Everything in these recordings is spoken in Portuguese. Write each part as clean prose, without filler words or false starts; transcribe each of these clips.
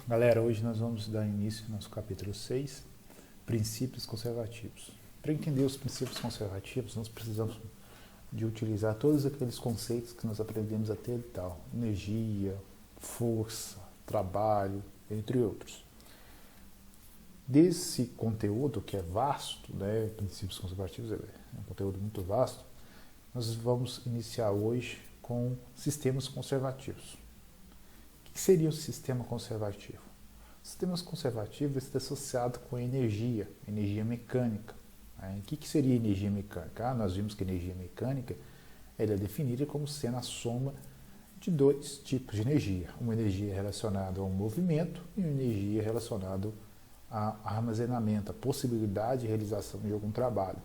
Galera, hoje nós vamos dar início ao nosso capítulo 6, princípios conservativos. Para entender os princípios conservativos, nós precisamos de utilizar todos aqueles conceitos que nós aprendemos até tal, energia, força, trabalho, entre outros. Desse conteúdo, que é vasto, né, princípios conservativos é um conteúdo muito vasto, nós vamos iniciar hoje com sistemas conservativos. O que seria o sistema conservativo? O sistema conservativo está associado com a energia mecânica. O que seria energia mecânica? Nós vimos que a energia mecânica ela é definida como sendo a soma de dois tipos de energia. Uma energia relacionada ao movimento e uma energia relacionada ao armazenamento, a possibilidade de realização de algum trabalho.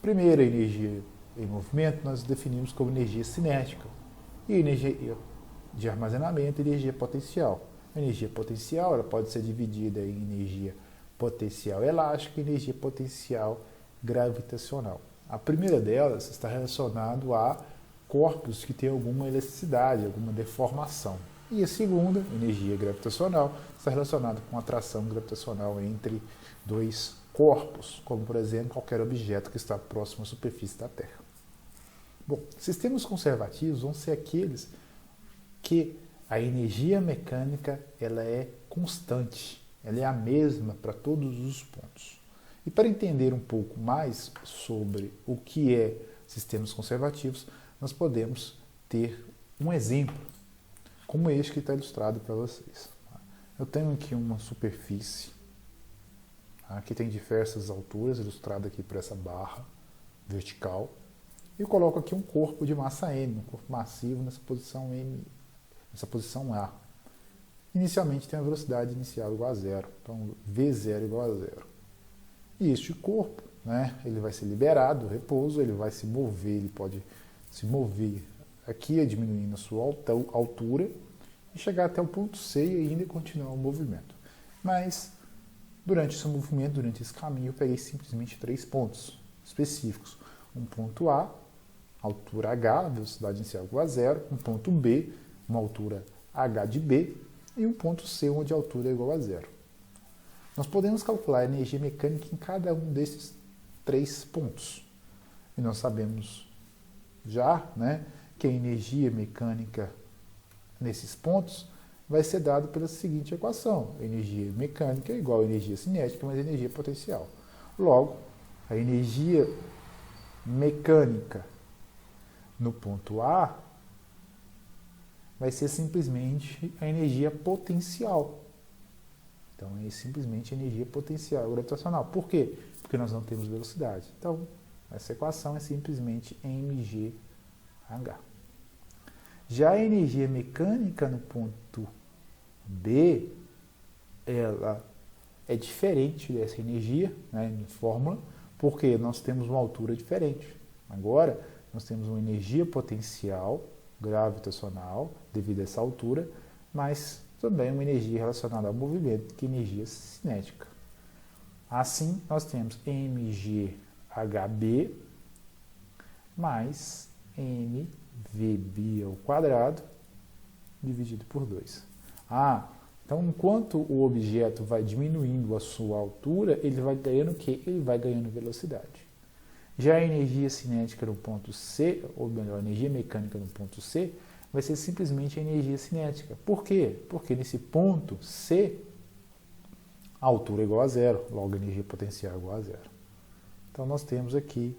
Primeiro, a energia em movimento nós definimos como energia cinética e energia de armazenamento e energia potencial. A energia potencial ela pode ser dividida em energia potencial elástica e energia potencial gravitacional. A primeira delas está relacionada a corpos que têm alguma elasticidade, alguma deformação. E a segunda, energia gravitacional, está relacionada com a atração gravitacional entre dois corpos, como por exemplo qualquer objeto que está próximo à superfície da Terra. Bom, sistemas conservativos vão ser aqueles que a energia mecânica ela é constante, ela é a mesma para todos os pontos. E para entender um pouco mais sobre o que é sistemas conservativos, nós podemos ter um exemplo, como este que está ilustrado para vocês. Eu tenho aqui uma superfície, que tem diversas alturas, ilustrada aqui por essa barra vertical, e eu coloco aqui um corpo de massa M, um corpo massivo nessa posição M, nessa posição A. Inicialmente tem a velocidade inicial igual a zero, então V0 igual a zero. E este corpo, ele vai ser liberado, repouso, ele vai se mover, ele pode se mover aqui, diminuindo a sua altura, e chegar até o ponto C e ainda continuar o movimento. Mas, durante esse movimento, durante esse caminho, eu peguei simplesmente 3 pontos específicos. Um ponto A, altura H, velocidade inicial igual a zero, um ponto B, uma altura H de B, e um ponto C, onde a altura é igual a zero. Nós podemos calcular a energia mecânica em cada um desses 3 pontos. E nós sabemos já que a energia mecânica nesses pontos vai ser dada pela seguinte equação. A energia mecânica é igual a energia cinética mais energia potencial. Logo, a energia mecânica no ponto A vai ser simplesmente a energia potencial. Então, é simplesmente a energia potencial gravitacional. Por quê? Porque nós não temos velocidade. Então, essa equação é simplesmente mgh. Já a energia mecânica no ponto B, ela é diferente dessa energia, em fórmula, porque nós temos uma altura diferente. Agora, nós temos uma energia potencial gravitacional, devido a essa altura, mas também uma energia relacionada ao movimento, que é energia cinética. Assim, nós temos mghb mais mvb ao quadrado dividido por 2. Então enquanto o objeto vai diminuindo a sua altura, ele vai ganhando o quê? Ele vai ganhando velocidade. Já a energia cinética no ponto C, ou melhor, a energia mecânica no ponto C, vai ser simplesmente a energia cinética. Por quê? Porque nesse ponto C, a altura é igual a zero, logo a energia potencial é igual a zero. Então nós temos aqui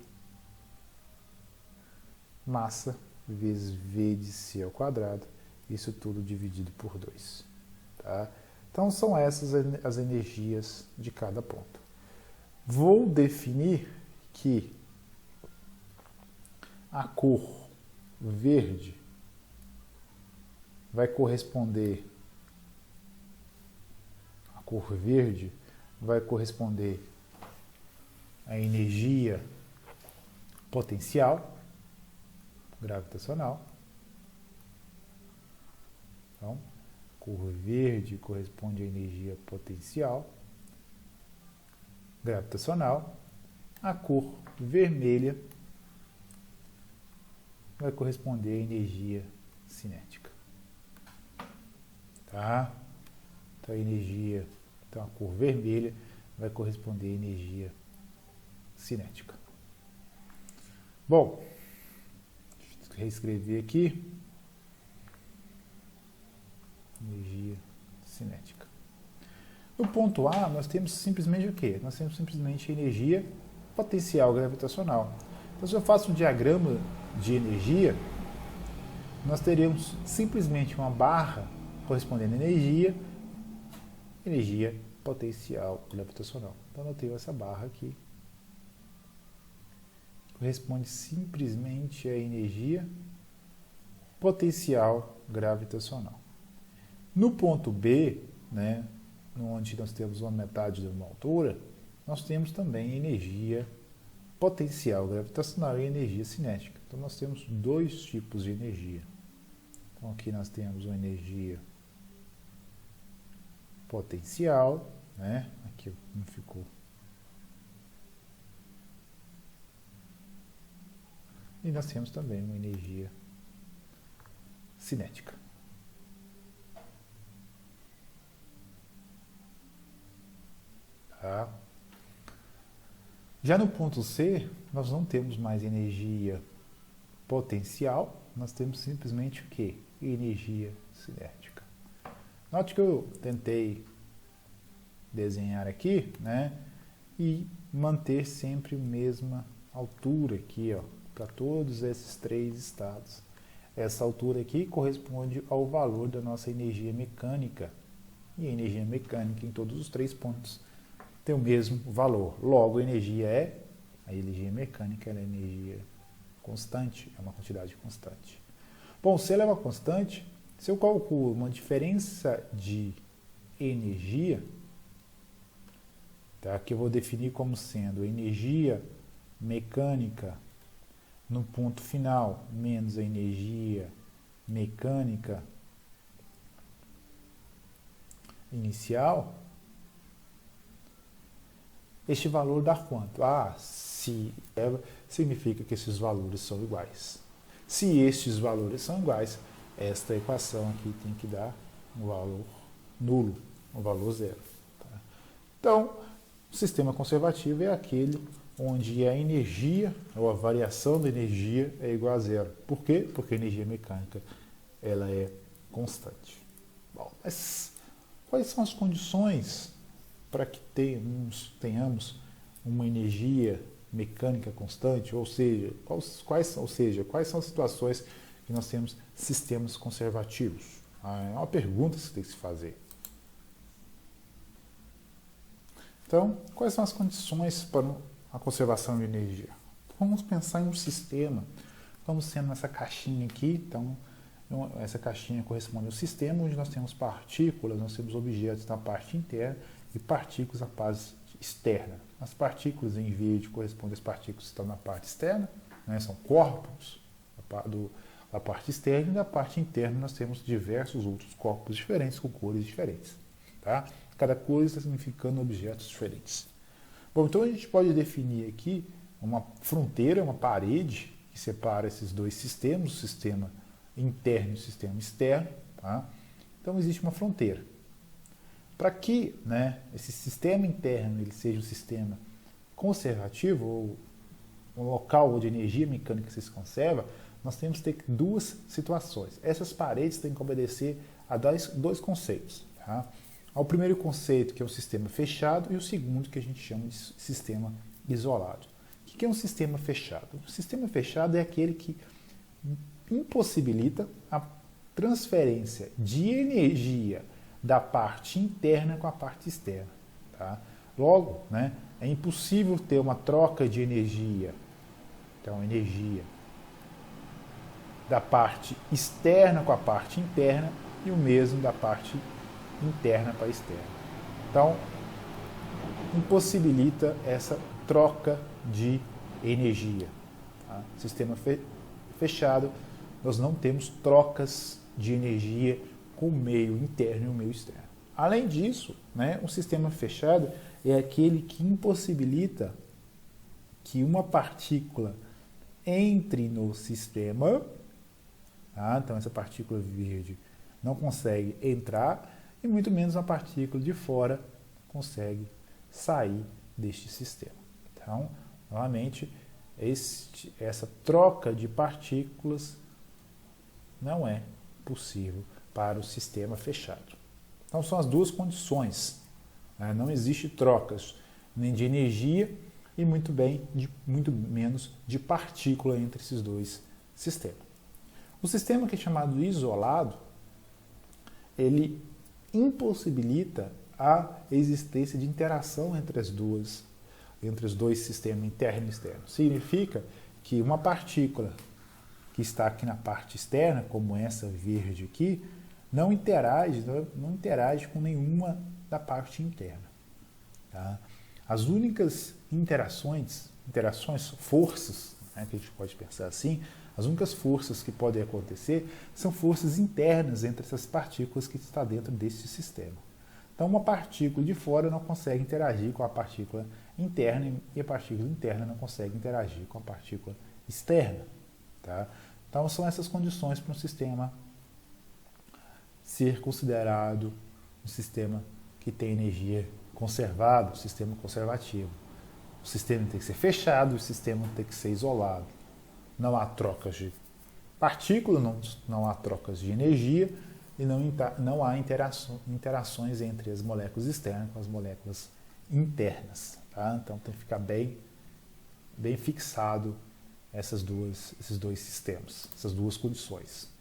massa vezes V de C ao quadrado, isso tudo dividido por 2. Tá? Então são essas as energias de cada ponto. Vou definir que a cor verde vai corresponder à energia potencial gravitacional. Então, cor verde corresponde à energia potencial gravitacional. A cor vermelha vai corresponder à energia cinética. Tá? Então a energia, então a cor vermelha vai corresponder à energia cinética. Bom, deixa eu reescrever aqui. Energia cinética. No ponto A, nós temos simplesmente o quê? Nós temos simplesmente energia potencial gravitacional. Então, se eu faço um diagrama de energia, nós teremos simplesmente uma barra correspondendo à energia potencial gravitacional. Então, eu tenho essa barra aqui. Corresponde simplesmente à energia potencial gravitacional. No ponto B, né, onde nós temos uma metade de uma altura, nós temos também energia potencial gravitacional e energia cinética. Então, nós temos dois tipos de energia. Então, aqui nós temos uma energia potencial, né? Aqui não ficou. E nós temos também uma energia cinética. Tá? Já no ponto C, nós não temos mais energia potencial, nós temos simplesmente o quê? Energia cinética. Note que eu tentei desenhar aqui, né? E manter sempre a mesma altura aqui, ó, para todos esses três estados. Essa altura aqui corresponde ao valor da nossa energia mecânica. E a energia mecânica em todos os três pontos tem o mesmo valor. Logo, a energia mecânica é energia constante, é uma quantidade constante. Bom, se ela é uma constante, se eu calculo uma diferença de energia, tá, que eu vou definir como sendo energia mecânica no ponto final menos a energia mecânica inicial, este valor dá quanto? Se ela significa que esses valores são iguais. Se estes valores são iguais, esta equação aqui tem que dar um valor nulo, um valor zero. Tá? Então, o sistema conservativo é aquele onde a energia, ou a variação da energia é igual a zero. Por quê? Porque a energia mecânica ela é constante. Bom, mas quais são as condições para que tenhamos uma energia mecânica constante? Ou seja, quais são as situações que nós temos sistemas conservativos? É uma pergunta que você tem que se fazer. Então, quais são as condições para a conservação de energia? Vamos pensar em um sistema, como sendo essa caixinha aqui. Então, essa caixinha corresponde ao sistema onde nós temos partículas, nós temos objetos na parte interna e partículas na parte externa. As partículas em verde correspondem às partículas que estão na parte externa, né, são corpos da parte externa, e na parte interna nós temos diversos outros corpos diferentes com cores diferentes. Tá? Cada cor significando objetos diferentes. Bom, então a gente pode definir aqui uma fronteira, uma parede que separa esses dois sistemas, o sistema interno e o sistema externo. Tá? Então existe uma fronteira. Para que, né, esse sistema interno ele seja um sistema conservativo, ou um local onde a energia mecânica se conserva, nós temos que ter duas situações. Essas paredes têm que obedecer a dois conceitos. Tá? Ao primeiro conceito, que é o sistema fechado, e o segundo, que a gente chama de sistema isolado. O que é um sistema fechado? O sistema fechado é aquele que impossibilita a transferência de energia da parte interna com a parte externa. Tá? Logo, né, é impossível ter uma troca de energia. Então, energia da parte externa com a parte interna e o mesmo da parte interna para externa. Então, impossibilita essa troca de energia. Tá? Sistema fechado, nós não temos trocas de energia com o meio interno e o meio externo. Além disso, né, um sistema fechado é aquele que impossibilita que uma partícula entre no sistema, tá? Então essa partícula verde não consegue entrar, e muito menos uma partícula de fora consegue sair deste sistema. Então, novamente, essa troca de partículas não é possível para o sistema fechado. Então, são as duas condições. Né? Não existe trocas nem de energia e muito menos de partícula entre esses dois sistemas. O sistema que é chamado isolado, ele impossibilita a existência de interação entre os dois sistemas interno e externo. Significa que uma partícula que está aqui na parte externa, como essa verde aqui, não interage com nenhuma da parte interna. Tá? As únicas interações, forças, né, que a gente pode pensar assim, as únicas forças que podem acontecer são forças internas entre essas partículas que estão dentro desse sistema. Então, uma partícula de fora não consegue interagir com a partícula interna e a partícula interna não consegue interagir com a partícula externa. Tá? Então, são essas condições para um sistema ser considerado um sistema que tem energia conservada, um sistema conservativo. O sistema tem que ser fechado, o sistema tem que ser isolado. Não há trocas de partícula, não há trocas de energia e não há interações entre as moléculas externas com as moléculas internas. Tá? Então tem que ficar bem fixado esses dois sistemas, essas duas condições.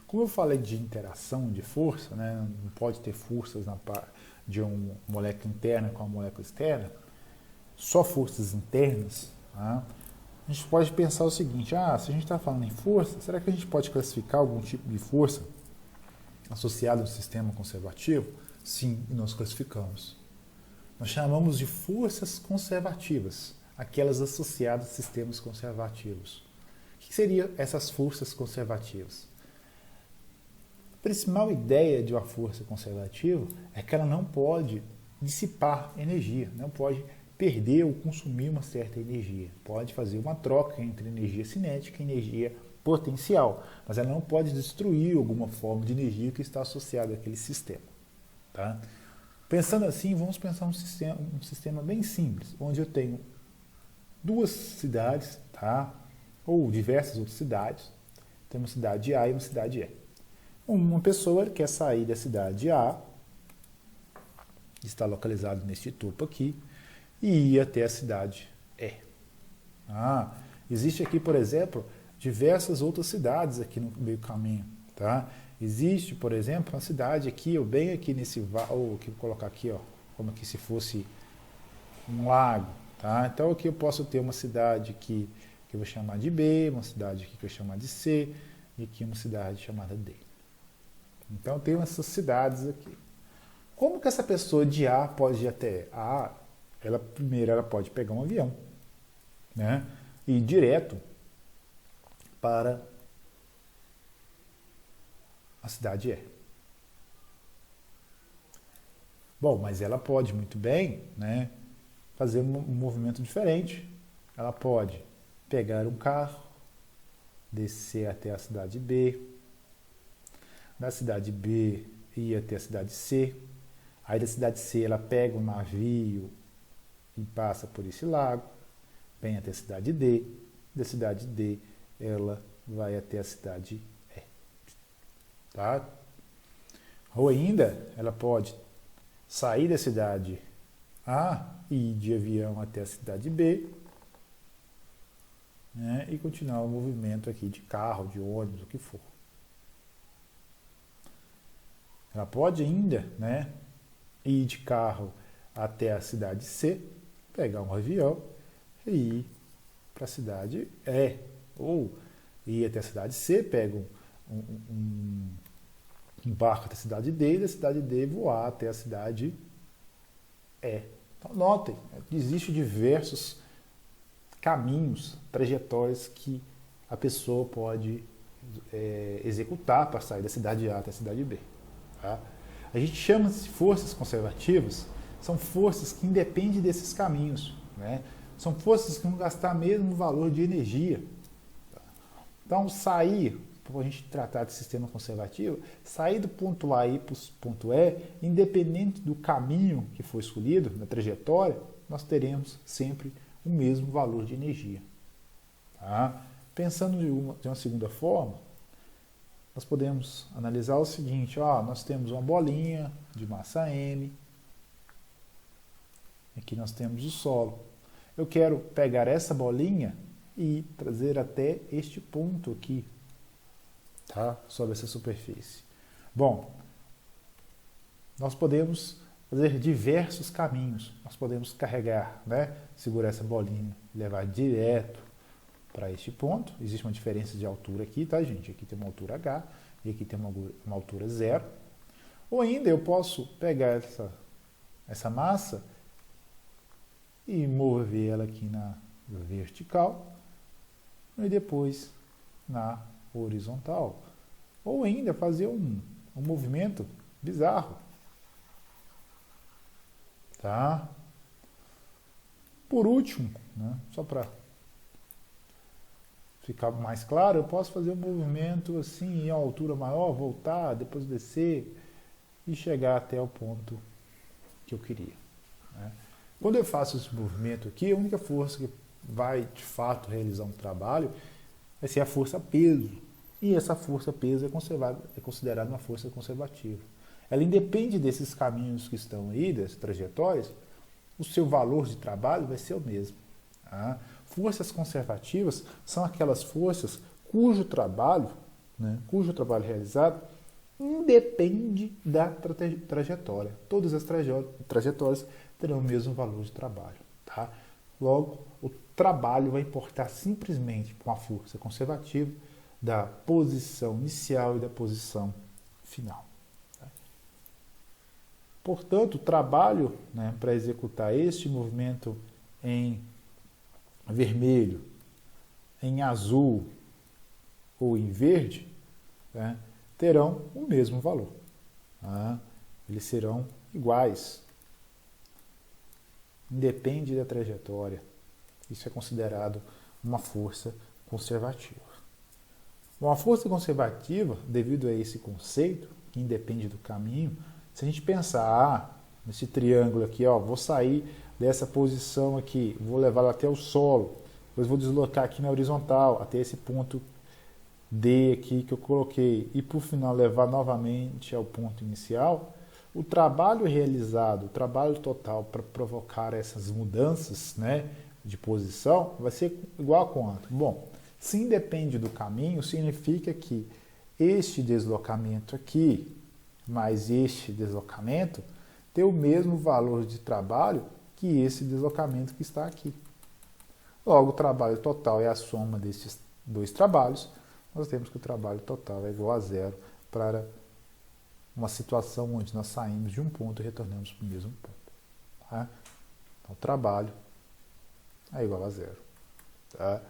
Como eu falei de interação de força, né, não pode ter forças de uma molécula interna com a molécula externa, só forças internas, tá? A gente pode pensar o seguinte, se a gente está falando em força, será que a gente pode classificar algum tipo de força associada a um sistema conservativo? Sim, nós classificamos. Nós chamamos de forças conservativas, aquelas associadas a sistemas conservativos. O que seriam essas forças conservativas? A principal ideia de uma força conservativa é que ela não pode dissipar energia, não pode perder ou consumir uma certa energia. Pode fazer uma troca entre energia cinética e energia potencial, mas ela não pode destruir alguma forma de energia que está associada àquele sistema. Tá? Pensando assim, vamos pensar um sistema bem simples, onde eu tenho duas cidades, tá? Ou diversas outras cidades. Tem uma cidade A e uma cidade E. Uma pessoa quer sair da cidade A, está localizado neste topo aqui, e ir até a cidade E. Existe aqui, por exemplo, diversas outras cidades aqui no meio do caminho. Tá? Existe, por exemplo, uma cidade aqui, bem aqui nesse vale, que vou colocar aqui, como aqui se fosse um lago. Tá? Então aqui eu posso ter uma cidade aqui que eu vou chamar de B, uma cidade aqui que eu vou chamar de C, e aqui uma cidade chamada D. Então eu tenho essas cidades aqui. Como que essa pessoa de A pode ir até A? Primeiro ela pode pegar um avião, né, e ir direto para a cidade E. Bom, mas ela pode muito bem, né, fazer um movimento diferente. Ela pode pegar um carro, descer até a cidade B, da cidade B ir até a cidade C, aí da cidade C ela pega um navio e passa por esse lago, vem até a cidade D, da cidade D ela vai até a cidade E. Tá? Ou ainda, ela pode sair da cidade A e ir de avião até a cidade B, né, e continuar o movimento aqui de carro, de ônibus, o que for. Ela pode ainda, né, ir de carro até a cidade C, pegar um avião e ir para a cidade E. Ou ir até a cidade C, pega um barco até a cidade D, e da cidade D voar até a cidade E. Então, notem, existem diversos caminhos, trajetórias que a pessoa pode executar para sair da cidade A até a cidade B. Tá? A gente chama de forças conservativas, são forças que independem desses caminhos, né? São forças que vão gastar mesmo valor de energia. Tá? Então, sair, por a gente tratar de sistema conservativo, sair do ponto A e ir para o ponto E, independente do caminho que for escolhido, na trajetória, nós teremos sempre o mesmo valor de energia. Tá? Pensando de uma segunda forma, nós podemos analisar o seguinte, nós temos uma bolinha de massa M, aqui nós temos o solo. Eu quero pegar essa bolinha e trazer até este ponto aqui, tá? Sobre essa superfície. Bom, nós podemos fazer diversos caminhos. Nós podemos carregar, né? Segurar essa bolinha e levar direto para este ponto. Existe uma diferença de altura aqui, tá, gente? Aqui tem uma altura H e aqui tem uma altura 0. Ou ainda eu posso pegar essa massa e mover ela aqui na vertical e depois na horizontal. Ou ainda fazer um movimento bizarro. Tá? Por último, né, só para ficar mais claro, eu posso fazer um movimento assim em altura maior, voltar, depois descer e chegar até o ponto que eu queria. Né? Quando eu faço esse movimento aqui, a única força que vai de fato realizar um trabalho vai ser a força peso. E essa força peso é considerada uma força conservativa. Ela independe desses caminhos que estão aí, dessas trajetórias, o seu valor de trabalho vai ser o mesmo. Tá? Forças conservativas são aquelas forças cujo trabalho realizado independe da trajetória. Todas as trajetórias terão o mesmo valor de trabalho. Tá? Logo, o trabalho vai importar simplesmente com a força conservativa da posição inicial e da posição final. Tá? Portanto, o trabalho, né, para executar este movimento em vermelho, em azul ou em verde, né, terão o mesmo valor. Tá? Eles serão iguais. Independe da trajetória. Isso é considerado uma força conservativa. Bom, a força conservativa, devido a esse conceito, que independe do caminho, se a gente pensar, nesse triângulo aqui, vou sair dessa posição aqui, vou levá-la até o solo, depois vou deslocar aqui na horizontal, até esse ponto D aqui que eu coloquei, e por final levar novamente ao ponto inicial, o trabalho realizado, o trabalho total para provocar essas mudanças, né, de posição, vai ser igual a quanto? Bom, se independe do caminho, significa que este deslocamento aqui, mais este deslocamento, tem o mesmo valor de trabalho que esse deslocamento que está aqui. Logo, o trabalho total é a soma desses dois trabalhos. Nós temos que o trabalho total é igual a 0 para uma situação onde nós saímos de um ponto e retornamos para o mesmo ponto. Tá? Então, o trabalho é igual a 0. Tá?